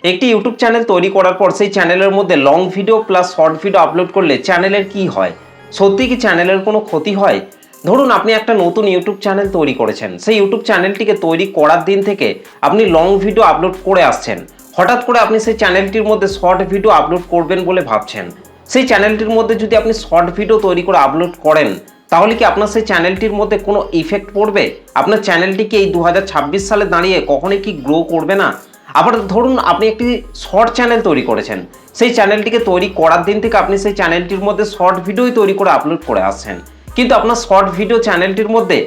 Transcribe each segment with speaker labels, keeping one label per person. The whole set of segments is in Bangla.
Speaker 1: একটি ইউটিউব চ্যানেল তৈরি করার পর সেই চ্যানেলের মধ্যে long video plus short video upload করলে চ্যানেলের কি হয়? সত্যি কি চ্যানেলের কোনো ক্ষতি হয়? ধরুন আপনি একটা নতুন ইউটিউব চ্যানেল তৈরি করেছেন, সেই ইউটিউব চ্যানেলটিকে তৈরি করার দিন থেকে আপনি লং ভিডিও আপলোড করে আসছেন। হঠাৎ করে আপনি সেই চ্যানেলটির মধ্যে শর্ট ভিডিও আপলোড করবেন বলে ভাবছেন। সেই চ্যানেলটির মধ্যে যদি আপনি শর্ট ভিডিও তৈরি করে আপলোড করেন, তাহলে কি আপনার সেই চ্যানেলটির মধ্যে কোনো ইফেক্ট পড়বে? আপনার চ্যানেলটি কি এই 2026 সালে দাঁড়িয়ে কখনোই কি গ্রো করবে না? আবার ধরুন আপনি একটি শর্ট চ্যানেল তৈরি করেছেন, সেই চ্যানেলটিকে তৈরি করার দিন থেকে আপনি সেই চ্যানেলটির মধ্যে শর্ট ভিডিওই তৈরি করে আপলোড করে আসছেন, কিন্তু আপনার শর্ট ভিডিও চ্যানেলটির মধ্যে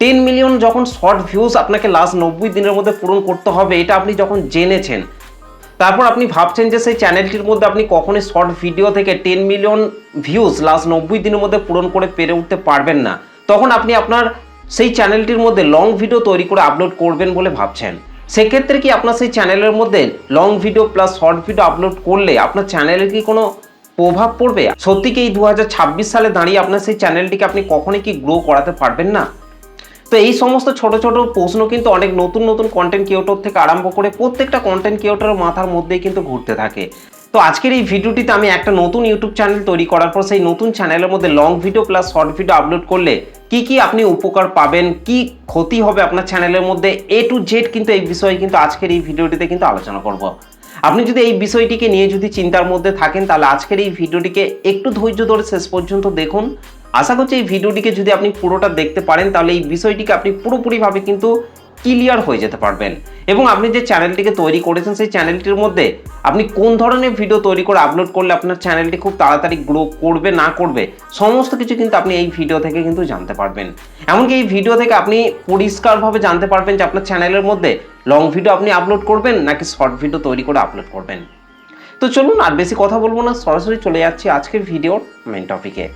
Speaker 1: 10 মিলিয়ন যখন শর্ট ভিউজ আপনাকে লাস্ট 90 দিনের মধ্যে পূরণ করতে হবে, এটা আপনি যখন জেনেছেন, তারপর আপনি ভাবছেন যে সেই চ্যানেলটির মধ্যে আপনি কখনোই শর্ট ভিডিও থেকে 10 মিলিয়ন ভিউজ লাস্ট 90 দিনের মধ্যে পূরণ করে পেরে উঠতে পারবেন না, তখন আপনি আপনার সেই চ্যানেলটির মধ্যে লং ভিডিও তৈরি করে আপলোড করবেন বলে ভাবছেন। সেক্ষেত্রে কি আপনার সেই চ্যানেলের মধ্যে long video plus short video upload করলে আপনার চ্যানেলের কি কোনো প্রভাব পড়বে? সত্যি কি এই 2026 সালে দাঁড়িয়ে আপনার সেই চ্যানেলটিকে আপনি কখনোই কি গ্রো করাতে পারবেন না? তো এই সমস্ত ছোট ছোট প্রশ্ন কিন্তু অনেক নতুন নতুন কন্টেন্ট ক্রিয়েটর থেকে আরম্ভ করে প্রত্যেকটা কন্টেন্ট ক্রিয়েটরের মাথার মধ্যেই কিন্তু ঘুরতে থাকে। তো আজকের এই ভিডিওটিতে আমি একটা নতুন ইউটিউব চ্যানেল তৈরি করার পর সেই নতুন চ্যানেলের মধ্যে long video plus short video upload করলে কি কি আপনি উপকার পাবেন, কি ক্ষতি হবে আপনার চ্যানেলের মধ্যে, এ টু জেড কিন্তু এই বিষয়ে কিন্তু আজকের এই ভিডিওটিতে কিন্তু আলোচনা করব। আপনি যদি এই বিষয়টিকে নিয়ে যদি চিন্তার মধ্যে থাকেন, তাহলে আজকের এই ভিডিওটিকে একটু ধৈর্য ধরে শেষ পর্যন্ত দেখুন। আশা করছি এই ভিডিওটিকে যদি আপনি পুরোটা দেখতে পারেন, তাহলে এই বিষয়টিকে আপনি পুরোপুরিভাবে কিন্তু ক্লিয়ার হয়ে যেতে পারবেন, এবং আপনি যে চ্যানেলটিকে তৈরি করেছেন সেই চ্যানেলটির মধ্যে আপনি কোন ধরনের ভিডিও তৈরি করে আপলোড করলে আপনার চ্যানেলটি খুব তাড়াতাড়ি গ্রো করবে না করবে, সমস্ত কিছু কিন্তু আপনি এই ভিডিও থেকে কিন্তু জানতে পারবেন। এমনকি এই ভিডিও থেকে আপনি পরিষ্কারভাবে জানতে পারবেন যে আপনার চ্যানেলের মধ্যে লং ভিডিও আপনি আপলোড করবেন নাকি শর্ট ভিডিও তৈরি করে আপলোড করবেন। তো চলুন আর বেশি কথা বলবো না, সরাসরি চলে যাচ্ছি আজকের ভিডিওর মেইন টপিকে।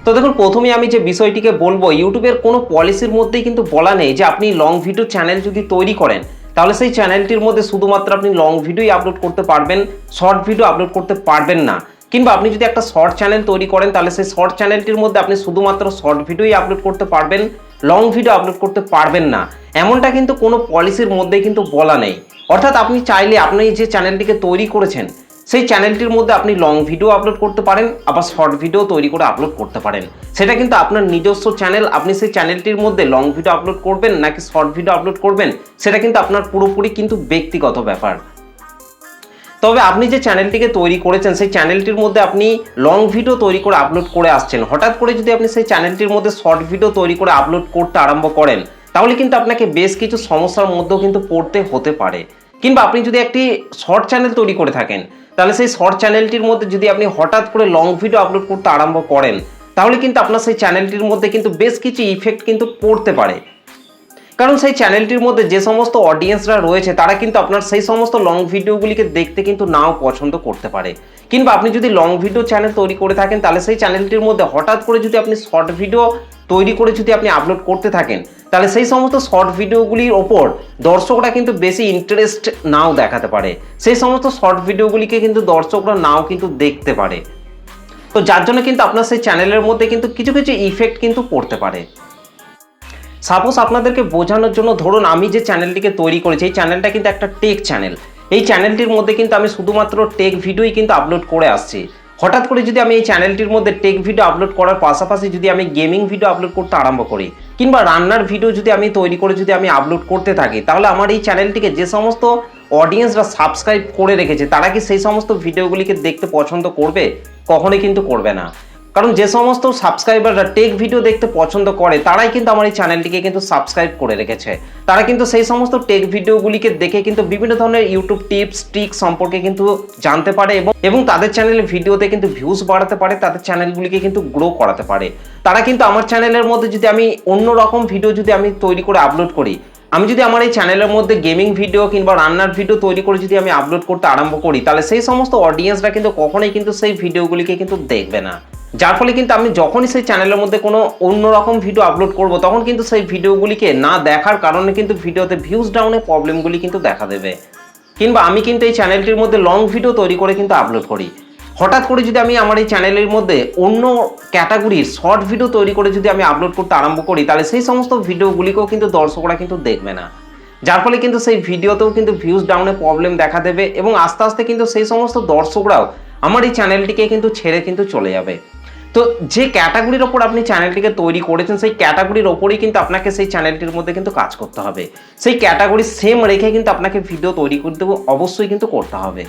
Speaker 1: তো দেখুন, প্রথমে আমি যে বিষয়টিকে বলবো, ইউটিউবের কোনো পলিসির মধ্যেই কিন্তু বলা নেই যে আপনি লং ভিডিও চ্যানেল যদি তৈরি করেন তাহলে সেই চ্যানেলটির মধ্যে শুধুমাত্র আপনি লং ভিডিওই আপলোড করতে পারবেন, শর্ট ভিডিও আপলোড করতে পারবেন না। কিংবা আপনি যদি একটা শর্ট চ্যানেল তৈরি করেন তাহলে সেই শর্ট চ্যানেলটির মধ্যে আপনি শুধুমাত্র শর্ট ভিডিওই আপলোড করতে পারবেন, লং ভিডিও আপলোড করতে পারবেন না, এমনটা কিন্তু কোনো পলিসির মধ্যে কিন্তু বলা নেই। অর্থাৎ আপনি চাইলে আপনি যে চ্যানেলটিকে তৈরি করেছেন সেই চ্যানেলটির মধ্যে আপনি লং ভিডিও আপলোড করতে পারেন, আবার শর্ট ভিডিও তৈরি করে আপলোড করতে পারেন। সেটা কিন্তু আপনার নিজস্ব চ্যানেল, আপনি সেই চ্যানেলটির মধ্যে লং ভিডিও আপলোড করবেন নাকি শর্ট ভিডিও আপলোড করবেন, সেটা কিন্তু আপনার পুরোপুরি কিন্তু ব্যক্তিগত ব্যাপার। তবে আপনি যে চ্যানেলটিকে তৈরি করেছেন সেই চ্যানেলটির মধ্যে আপনি লং ভিডিও তৈরি করে আপলোড করে আসছেন, হঠাৎ করে যদি আপনি সেই চ্যানেলটির মধ্যে শর্ট ভিডিও তৈরি করে আপলোড করতে আরম্ভ করেন, তাহলে কিন্তু আপনাকে বেশ কিছু সমস্যার মধ্যেও কিন্তু পড়তে হতে পারে। কিংবা আপনি যদি একটি শর্ট চ্যানেল তৈরি করে থাকেন, তাহলে সেই শর্ট চ্যানেলটির মধ্যে যদি আপনি হঠাৎ করে লং ভিডিও আপলোড করতে আরম্ভ করেন, তাহলে কিন্তু আপনার সেই চ্যানেলটির মধ্যে কিন্তু বেশ কিছু ইফেক্ট কিন্তু পড়তে পারে। কারণ সেই চ্যানেলটির মধ্যে যে সমস্ত অডিয়েন্সরা রয়েছে তারা কিন্তু আপনার সেই সমস্ত লং ভিডিওগুলিকে দেখতে কিন্তু নাও পছন্দ করতে পারে। কিংবা আপনি যদি লং ভিডিও চ্যানেল তৈরি করে থাকেন, তাহলে সেই চ্যানেলটির মধ্যে হঠাৎ করে যদি আপনি শর্ট ভিডিও তৈরি করে যদি আপনি আপলোড করতে থাকেন, তাহলে সেই সমস্ত শর্ট ভিডিওগুলির ওপর দর্শকরা কিন্তু বেশি ইন্টারেস্ট নাও দেখাতে পারে, সেই সমস্ত শর্ট ভিডিওগুলিকে কিন্তু দর্শকরা নাও কিন্তু দেখতে পারে। তো যার জন্য কিন্তু আপনার সেই চ্যানেলের মধ্যে কিন্তু কিছু কিছু ইফেক্ট কিন্তু পড়তে পারে। সাপোজ আপনাদেরকে বোঝানোর জন্য, ধরুন আমি যে চ্যানেলটিকে তৈরি করেছি এই চ্যানেলটা কিন্তু একটা টেক চ্যানেল। এই চ্যানেলটির মধ্যে কিন্তু আমি শুধুমাত্র টেক ভিডিওই কিন্তু আপলোড করে আসছি। হঠাৎ করে যদি আমি এই চ্যানেলটির মধ্যে টেক ভিডিও আপলোড করার পাশাপাশি যদি আমি গেমিং ভিডিও আপলোড করতে আরম্ভ করি, কিংবা রান্নার ভিডিও যদি আমি তৈরি করে যদি আমি আপলোড করতে থাকি, তাহলে আমার এই চ্যানেলটিকে যে সমস্ত অডিয়েন্সরা সাবস্ক্রাইব করে রেখেছে তারা কি সেই সমস্ত ভিডিওগুলিকে দেখতে পছন্দ করবে? কখনোই কিন্তু করবে না। কারণ যে সমস্ত সাবস্ক্রাইবাররা টেক ভিডিও দেখতে পছন্দ করে তারাই কিন্তু আমার এই চ্যানেলটিকে কিন্তু সাবস্ক্রাইব করে রেখেছে। তারা কিন্তু সেই সমস্ত টেক ভিডিওগুলিকে দেখে কিন্তু বিভিন্ন ধরনের ইউটিউব টিপস ট্রিক সম্পর্কে কিন্তু জানতে পারে, এবং তাদের চ্যানেলের ভিডিওতে কিন্তু ভিউজ বাড়াতে পারে, তাদের চ্যানেলগুলিকে কিন্তু গ্রো করাতে পারে। তারা কিন্তু আমার চ্যানেলের মধ্যে যদি আমি অন্য রকম ভিডিও যদি আমি তৈরি করে আপলোড করি, আমি যদি আমার এই চ্যানেলের মধ্যে গেমিং ভিডিও কিংবা রান্নার ভিডিও তৈরি করে যদি আমি আপলোড করতে আরম্ভ করি, তাহলে সেই সমস্ত অডিয়েন্সরা কিন্তু কখনোই কিন্তু সেই ভিডিওগুলিকে কিন্তু দেখবে না। যার ফলে কিন্তু আমি যখনই সেই চ্যানেলের মধ্যে কোনো অন্যরকম ভিডিও আপলোড করব, তখন কিন্তু সেই ভিডিওগুলিকে না দেখার কারণে কিন্তু ভিডিওতে ভিউজ ডাউনের প্রবলেমগুলি কিন্তু দেখা দেবে। কিংবা আমি কিন্তু এই চ্যানেলটির মধ্যে লং ভিডিও তৈরি করে কিন্তু আপলোড করি, হঠাৎ করে যদি আমি আমার এই চ্যানেলের মধ্যে অন্য ক্যাটাগরির শর্ট ভিডিও তৈরি করে যদি আমি আপলোড করতে আরম্ভ করি, তাহলে সেই সমস্ত ভিডিওগুলিকেও কিন্তু দর্শকরা কিন্তু দেখবে না। যার ফলে কিন্তু সেই ভিডিওতেও কিন্তু ভিউজ ডাউনে প্রবলেম দেখা দেবে এবং আস্তে আস্তে কিন্তু সেই সমস্ত দর্শকরাও আমার এই চ্যানেলটিকে কিন্তু ছেড়ে কিন্তু চলে যাবে। তো যে ক্যাটাগরির ওপর আপনি চ্যানেলটিকে তৈরি করেছেন সেই ক্যাটাগরির ওপরেই কিন্তু আপনাকে সেই চ্যানেলটির মধ্যে কিন্তু কাজ করতে হবে, সেই ক্যাটাগরি সেম রেখে কিন্তু আপনাকে ভিডিও তৈরি করতে অবশ্যই কিন্তু করতে হবে।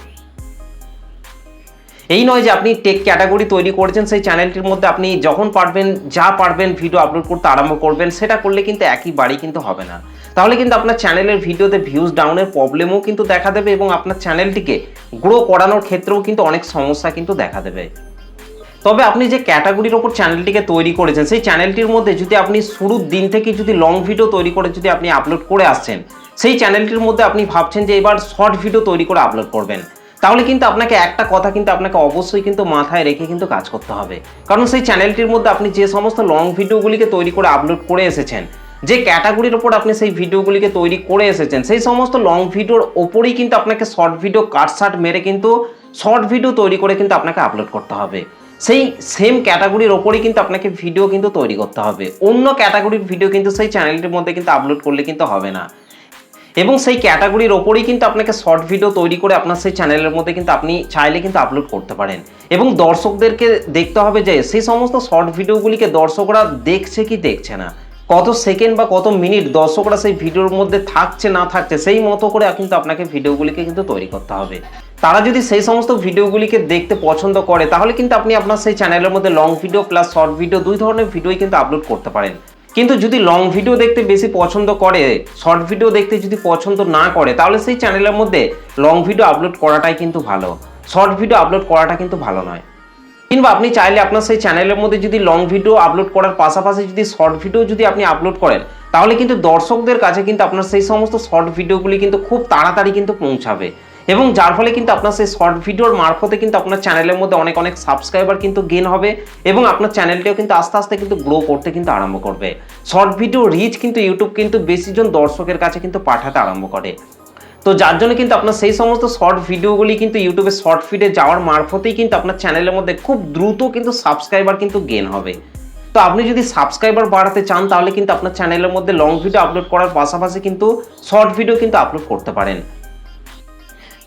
Speaker 1: এই নয় যে আপনি টেক ক্যাটাগরি তৈরি করেছেন সেই চ্যানেলটির মধ্যে আপনি যখন পারবেন যা পারবেন ভিডিও আপলোড করতে আরম্ভ করবেন, সেটা করলে কিন্তু একইবারেই কিন্তু হবে না। তাহলে কিন্তু আপনার চ্যানেলের ভিডিওতে ভিউজ ডাউনের প্রবলেমও কিন্তু দেখা দেবে এবং আপনার চ্যানেলটিকে গ্রো করানোর ক্ষেত্রেও কিন্তু অনেক সমস্যা কিন্তু দেখা দেবে। তবে আপনি যে ক্যাটাগরির ওপর চ্যানেলটিকে তৈরি করেছেন সেই চ্যানেলটির মধ্যে যদি আপনি শুরুর দিন থেকে যদি লং ভিডিও তৈরি করে যদি আপনি আপলোড করে আসছেন, সেই চ্যানেলটির মধ্যে আপনি ভাবছেন যে এবার শর্ট ভিডিও তৈরি করে আপলোড করবেন, তাহলে কিন্তু আপনাকে একটা কথা কিন্তু আপনাকে অবশ্যই কিন্তু মাথায় রেখে কিন্তু কাজ করতে হবে। কারণ সেই চ্যানেলটির মধ্যে আপনি যে সমস্ত লং ভিডিওগুলিকে তৈরি করে আপলোড করে এসেছেন, যে ক্যাটাগরির ওপর আপনি সেই ভিডিওগুলিকে তৈরি করে এসেছেন, সেই সমস্ত লং ভিডিওর ওপরেই কিন্তু আপনাকে শর্ট ভিডিও কাটসাট মেরে কিন্তু শর্ট ভিডিও তৈরি করে কিন্তু আপনাকে আপলোড করতে হবে। সেই সেম ক্যাটাগরির ওপরেই কিন্তু আপনাকে ভিডিও কিন্তু তৈরি করতে হবে। অন্য ক্যাটাগরির ভিডিও কিন্তু সেই চ্যানেলটির মধ্যে কিন্তু আপলোড করলে কিন্তু হবে না। এবং সেই ক্যাটাগরির ওপরেই কিন্তু আপনাকে শর্ট ভিডিও তৈরি করে আপনার সেই চ্যানেলের মধ্যে কিন্তু আপনি চাইলে কিন্তু আপলোড করতে পারেন। এবং দর্শকদেরকে দেখতে হবে যে সেই সমস্ত শর্ট ভিডিওগুলিকে দর্শকরা দেখছে কি দেখছে না, কত সেকেন্ড বা কত মিনিট দর্শকরা সেই ভিডিওর মধ্যে থাকছে না থাকছে, সেই মতো করে কিন্তু আপনাকে ভিডিওগুলিকে কিন্তু তৈরি করতে হবে। তারা যদি সেই সমস্ত ভিডিওগুলিকে দেখতে পছন্দ করে তাহলে কিন্তু আপনি আপনার সেই চ্যানেলের মধ্যে long video plus short video দুই ধরনের ভিডিওই কিন্তু আপলোড করতে পারেন। কিন্তু যদি লং ভিডিও দেখতে বেশি পছন্দ করে, শর্ট ভিডিও দেখতে যদি পছন্দ না করে, তাহলে সেই চ্যানেলের মধ্যে লং ভিডিও আপলোড করাটাই কিন্তু ভালো, শর্ট ভিডিও আপলোড করাটা কিন্তু ভালো নয়। কিংবা আপনি চাইলে আপনার সেই চ্যানেলের মধ্যে যদি লং ভিডিও আপলোড করার পাশাপাশি যদি শর্ট ভিডিও যদি আপনি আপলোড করেন, তাহলে কিন্তু দর্শকদের কাছে কিন্তু আপনার সেই সমস্ত শর্ট ভিডিওগুলি কিন্তু খুব তাড়াতাড়ি কিন্তু পৌঁছাবে এবং যার ফলে কিন্তু আপনার সেই শর্ট ভিডিওর মারফতে কিন্তু আপনার চ্যানেলের মধ্যে অনেক অনেক সাবস্ক্রাইবার কিন্তু গেইন হবে এবং আপনার চ্যানেলটিও কিন্তু আস্তে আস্তে কিন্তু গ্রো করতে কিন্তু আরম্ভ করবে। শর্ট ভিডিও রিচ কিন্তু ইউটিউব কিন্তু বেশিজন দর্শকের কাছে কিন্তু পাঠাতে আরম্ভ করে। তো যার জন্য কিন্তু আপনার সেই সমস্ত শর্ট ভিডিওগুলি কিন্তু ইউটিউবে শর্ট ফিডে যাওয়ার মারফতেই কিন্তু আপনার চ্যানেলের মধ্যে খুব দ্রুত কিন্তু সাবস্ক্রাইবার কিন্তু গেইন হবে। তো আপনি যদি সাবস্ক্রাইবার বাড়াতে চান তাহলে কিন্তু আপনার চ্যানেলের মধ্যে লং ভিডিও আপলোড করার পাশাপাশি কিন্তু শর্ট ভিডিও কিন্তু আপলোড করতে পারেন।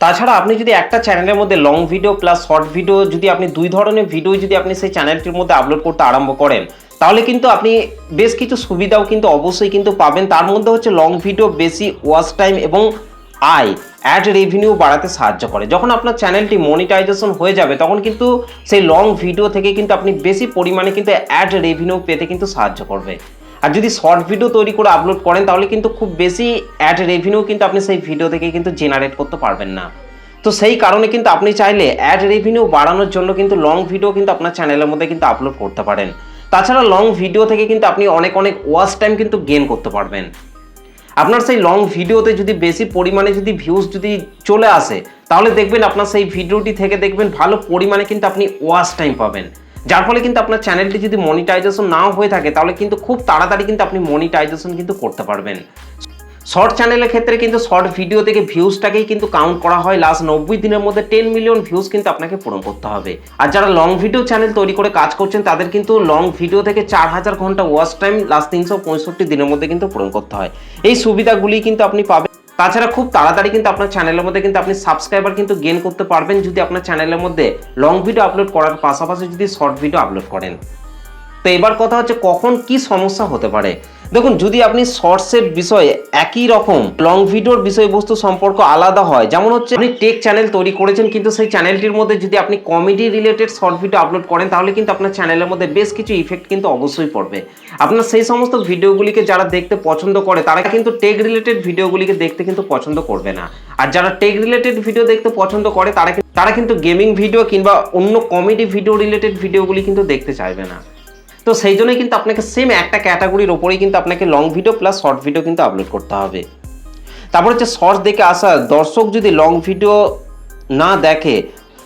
Speaker 1: তাছাড়া আপনি যদি একটা চ্যানেলের মধ্যে long video plus short video যদি আপনি দুই ধরনের ভিডিও যদি আপনি সেই চ্যানেলটির মধ্যে আপলোড করতে আরম্ভ করেন, তাহলে কিন্তু আপনি বেশ কিছু সুবিধাও কিন্তু অবশ্যই কিন্তু পাবেন। তার মধ্যে হচ্ছে লং ভিডিও বেশি ওয়াচ টাইম এবং অ্যাড রেভিনিউ বাড়াতে সাহায্য করে। যখন আপনার চ্যানেলটি মনিটাইজেশন হয়ে যাবে তখন কিন্তু সেই লং ভিডিও থেকে কিন্তু আপনি বেশি পরিমাণে কিন্তু অ্যাড রেভিনিউ পেতে কিন্তু সাহায্য করবে। আর যদি শর্ট ভিডিও তৈরি করে আপলোড করেন তাহলে কিন্তু খুব বেশি অ্যাড রেভিনিউ কিন্তু আপনি সেই ভিডিও থেকে কিন্তু জেনারেট করতে পারবেন না। তো সেই কারণে কিন্তু আপনি চাইলে অ্যাড রেভিনিউ বাড়ানোর জন্য কিন্তু লং ভিডিও কিন্তু আপনার চ্যানেলের মধ্যে কিন্তু আপলোড করতে পারেন। তাছাড়া লং ভিডিও থেকে কিন্তু আপনি অনেক অনেক ওয়াচ টাইম কিন্তু গেইন করতে পারবেন। আপনার সেই লং ভিডিওতে যদি বেশি পরিমাণে যদি ভিউজ যদি চলে আসে তাহলে দেখবেন আপনার সেই ভিডিওটি থেকে দেখবেন ভালো পরিমাণে কিন্তু আপনি ওয়াচ টাইম পাবেন, যার ফলে কিন্তু আপনার চ্যানেলটি যদি মনিটাইজেশন নাও হয়ে থাকে তাহলে কিন্তু খুব তাড়াতাড়ি কিন্তু আপনি মনিটাইজেশন কিন্তু করতে পারবেন। শর্ট চ্যানেলের ক্ষেত্রে কিন্তু শর্ট ভিডিও থেকে ভিউজটাকেই কিন্তু কাউন্ট করা হয়, লাস্ট 90 দিনের মধ্যে 10 মিলিয়ন ভিউজ কিন্তু আপনাকে পূরণ করতে হবে। আর যারা লং ভিডিও চ্যানেল তৈরি করে কাজ করছেন তাদের কিন্তু লং ভিডিও থেকে 4000 ঘন্টা ওয়াচ টাইম লাস্ট 365 দিনের মধ্যে কিন্তু পূরণ করতে হয়। এই সুবিধাগুলি কিন্তু আপনি পাবেন। তাছাড়া খুব তাড়াতাড়ি কিন্তু আপনার চ্যানেলের মধ্যে কিন্তু আপনি সাবস্ক্রাইবার কিন্তু গেইন করতে পারবেন যদি আপনার চ্যানেলের মধ্যে লং ভিডিও আপলোড করার পাশাপাশি যদি শর্ট ভিডিও আপলোড করেন। তো এবার কথা হচ্ছে কখন কি সমস্যা হতে পারে। দেখুন, যদি আপনি শর্টসের বিষয়ে একই রকম লং ভিডিওর বিষয়বস্তু সম্পর্ক আলাদা হয়, যেমন হচ্ছে আপনি টেক চ্যানেল তৈরি করেছেন কিন্তু সেই চ্যানেলটির মধ্যে যদি আপনি comedy related short video upload করেন তাহলে কিন্তু আপনার চ্যানেলের মধ্যে বেশ কিছু ইফেক্ট কিন্তু অবশ্যই পড়বে। আপনার সেই সমস্ত ভিডিওগুলিকে যারা দেখতে পছন্দ করে তারা কিন্তু টেক রিলেটেড ভিডিওগুলিকে দেখতে কিন্তু পছন্দ করবে না। আর যারা টেক রিলেটেড ভিডিও দেখতে পছন্দ করে তারা কিন্তু গেমিং ভিডিও কিংবা অন্য কমেডি ভিডিও রিলেটেড ভিডিওগুলি কিন্তু দেখতে চাইবে না। তো সেই জন্যই কিন্তু আপনাকে সেম একটা ক্যাটাগরির ওপরেই কিন্তু আপনাকে long video plus short video কিন্তু আপলোড করতে হবে। তারপর হচ্ছে শর্টস দেখে আসা দর্শক যদি লং ভিডিও না দেখে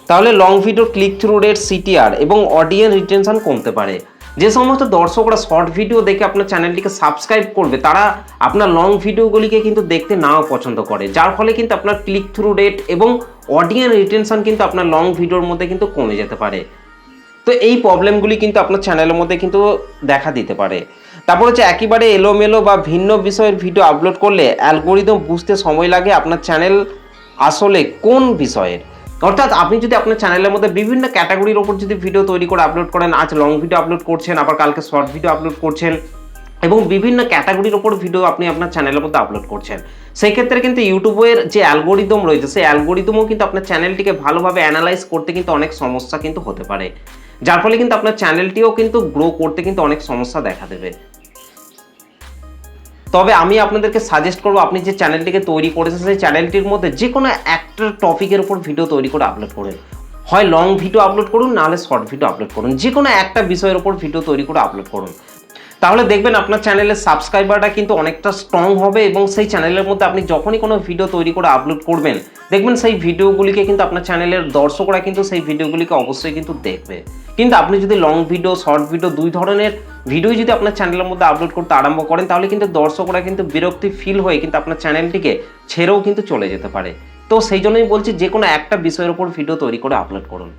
Speaker 1: তাহলে long video click through rate, CTR এবং অডিয়েন্স রিটেনশন কমতে পারে। যে সমস্ত দর্শকরা শর্ট ভিডিও দেখে আপনার চ্যানেলটিকে সাবস্ক্রাইব করবে তারা আপনার লং ভিডিওগুলিকে কিন্তু দেখতে নাও পছন্দ করে, যার ফলে কিন্তু আপনার ক্লিক থ্রু রেট এবং অডিয়েন্স রিটেনশন কিন্তু আপনার লং ভিডিওর মধ্যে কিন্তু কমে যেতে পারে। তো এই প্রবলেমগুলি কিন্তু আপনার চ্যানেলের মধ্যে কিন্তু দেখা দিতে পারে। তারপর হচ্ছে একেবারে এলোমেলো বা ভিন্ন বিষয়ের ভিডিও আপলোড করলে অ্যালগোরিদম বুঝতে সময় লাগে আপনার চ্যানেল আসলে কোন বিষয়ের। অর্থাৎ আপনি যদি আপনার চ্যানেলের মধ্যে বিভিন্ন ক্যাটাগরির ওপর যদি ভিডিও তৈরি করে আপলোড করেন, আজ লং ভিডিও আপলোড করছেন, আবার কালকে শর্ট ভিডিও আপলোড করছেন এবং বিভিন্ন ক্যাটাগরির ওপর ভিডিও আপনি আপনার চ্যানেলের মধ্যে আপলোড করছেন, সেই ক্ষেত্রে কিন্তু ইউটিউবের যে অ্যালগোরিদম রয়েছে সেই অ্যালগোরিদমও কিন্তু আপনার চ্যানেলটিকে ভালোভাবে অ্যানালাইজ করতে কিন্তু অনেক সমস্যা কিন্তু হতে পারে, যার ফলে কিন্তু আপনার চ্যানেলটিও কিন্তু গ্রো করতে কিন্তু অনেক সমস্যা দেখা দেবে। তবে আমি আপনাদেরকে সাজেস্ট করবো আপনি যে চ্যানেলটিকে তৈরি করেছেন সেই চ্যানেলটির মধ্যে যে কোনো একটা টপিকের উপর ভিডিও তৈরি করে আপলোড করুন। হয় লং ভিডিও আপলোড করুন, নাহলে শর্ট ভিডিও আপলোড করুন, যে কোনো একটা বিষয়ের উপর ভিডিও তৈরি করে আপলোড করুন। তাহলে দেখবেন আপনার চ্যানেলের সাবস্ক্রাইবারটা কিন্তু অনেকটা স্ট্রং হবে এবং সেই চ্যানেলের মধ্যে আপনি যখনই কোনো ভিডিও তৈরি করে আপলোড করবেন দেখবেন সেই ভিডিওগুলিকে কিন্তু আপনার চ্যানেলের দর্শকরা কিন্তু সেই ভিডিওগুলিকে অবশ্যই কিন্তু দেখবে। কিন্তু আপনি যদি লং ভিডিও, শর্ট ভিডিও দুই ধরনের ভিডিও যদি আপনার চ্যানেলের মধ্যে আপলোড করতে আরম্ভ করেন তাহলে কিন্তু দর্শকরা কিন্তু বিরক্তি ফিল হয়ে কিন্তু আপনার চ্যানেলটিকে ছেড়েও কিন্তু চলে যেতে পারে। তো সেই জন্যই বলছি যে কোনো একটা বিষয়ের উপর ভিডিও তৈরি করে আপলোড করুন।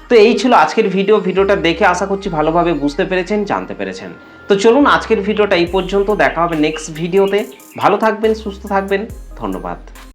Speaker 1: তো এই ছিল আজকের ভিডিওটা দেখে আশা করছি ভালোভাবে বুঝতে পেরেছেন, জানতে পেরেছেন। তো চলুন আজকের ভিডিওটা এই পর্যন্ত, দেখা হবে নেক্সট ভিডিওতে। ভালো থাকবেন, সুস্থ থাকবেন, ধন্যবাদ।